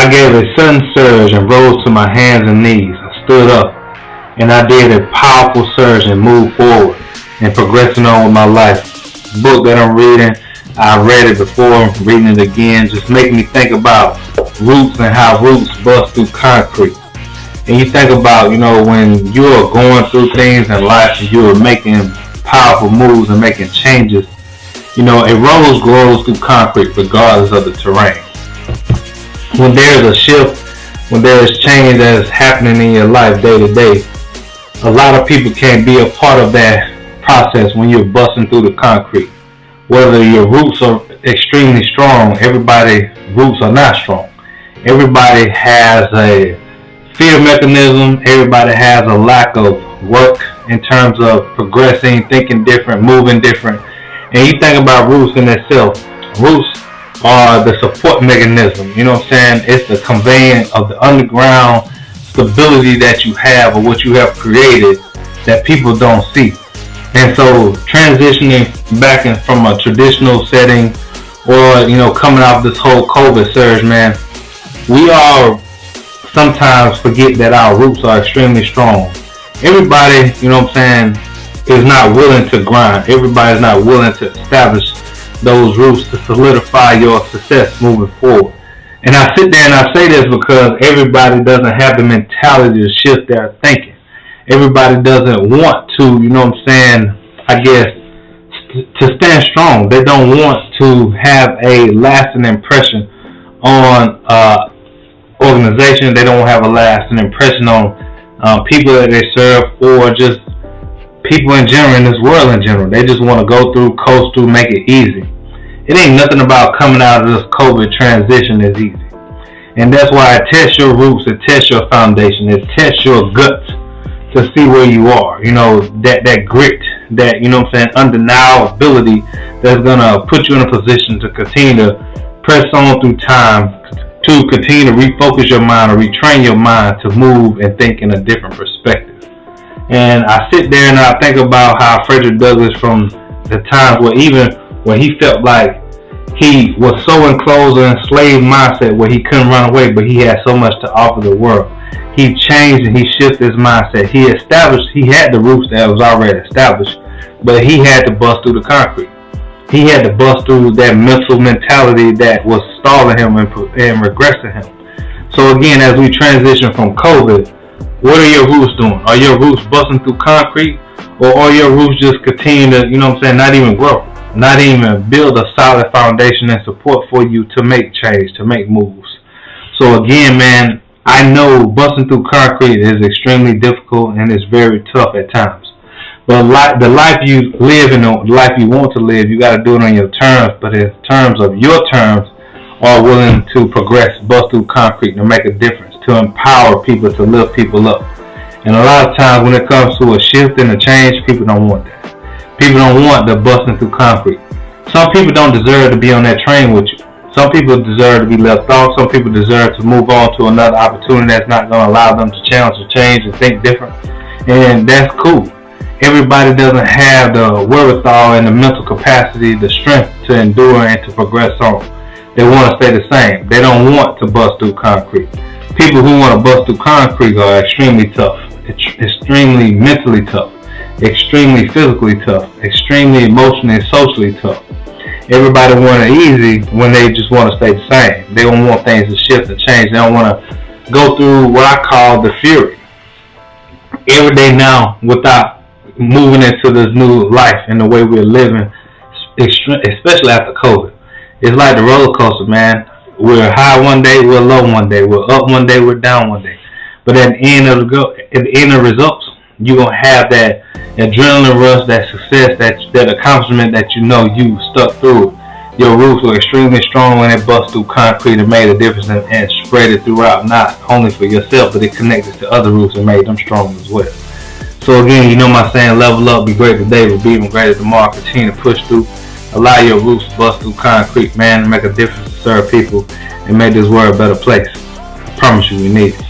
I gave a sudden surge and rose to my hands and knees. I stood up and I did a powerful surge and moved forward and progressing on with my life. The book that I'm reading, I read it before, reading it again, just making me think about roots and how roots bust through concrete. And you think about, when you are going through things in life and you are making powerful moves and making changes, a rose grows through concrete regardless of the terrain. When there's a shift, when there is change that is happening in your life day to day, a lot of people can't be a part of that process when you're busting through the concrete. Whether your roots are extremely strong, everybody's roots are not strong. Everybody has a fear mechanism. Everybody has a lack of work in terms of progressing, thinking different, moving different. And you think about roots in itself. Roots are the support mechanism. It's the conveying of the underground stability that you have or what you have created that people don't see. And so transitioning back from a traditional setting or, coming out of this whole COVID surge, man, we all sometimes forget that our roots are extremely strong. Everybody, is not willing to grind. Everybody's not willing to establish those roots to solidify your success moving forward. And I sit there and I say this because everybody doesn't have the mentality to shift their thinking. Everybody doesn't want to, to stand strong. They don't want to have a lasting impression on organization. They don't have a lasting impression on people that they serve or just people in general, in this world in general. They just want to go through, coast through, make it easy. It ain't nothing about coming out of this COVID transition is easy. And that's why it tests your roots, it tests your foundation, it tests your guts to see where you are. That grit, that, undeniability that's going to put you in a position to continue to press on through time, to continue to refocus your mind or retrain your mind to move and think in a different perspective. And I sit there and I think about how Frederick Douglass, from the times where even when he felt like he was so enclosed in a slave mindset where he couldn't run away, but he had so much to offer the world. He changed and he shifted his mindset. He had the roots that was already established, but he had to bust through the concrete. He had to bust through that mental mentality that was stalling him and regressing him. So again, as we transition from COVID, what are your roots doing? Are your roots busting through concrete, or are your roots just continue to, not even grow? Not even build a solid foundation and support for you to make change, to make moves. So again, man, I know busting through concrete is extremely difficult and it's very tough at times. But the life you live and the life you want to live, you got to do it on your terms. But in terms of your terms, are willing to progress, bust through concrete, to make a difference, to empower people, to lift people up. And a lot of times when it comes to a shift and a change, people don't want that. People don't want the busting through concrete. Some people don't deserve to be on that train with you. Some people deserve to be left off. Some people deserve to move on to another opportunity that's not going to allow them to challenge or change and think different. And that's cool. Everybody doesn't have the wherewithal and the mental capacity, the strength to endure and to progress on. They want to stay the same. They don't want to bust through concrete. People who want to bust through concrete are extremely tough, extremely mentally tough, extremely physically tough, extremely emotionally and socially tough. Everybody want it easy when they just want to stay the same. They don't want things to shift and change. They don't want to go through what I call the fury every day now without moving into this new life and the way we're living, especially after COVID. It's like the roller coaster, man. We're high one day, we're low one day, we're up one day, we're down one day. But at the end of the results, you're going to have that adrenaline rush, that success, that accomplishment that you stuck through. Your roots were extremely strong when it bust through concrete and made a difference and spread it throughout, not only for yourself, but it connected to other roots and made them strong as well. So again, my saying, level up, be great today, but be even greater tomorrow. Continue to push through. Allow your roots to bust through concrete, man, and make a difference to serve people and make this world a better place. I promise you, we need it.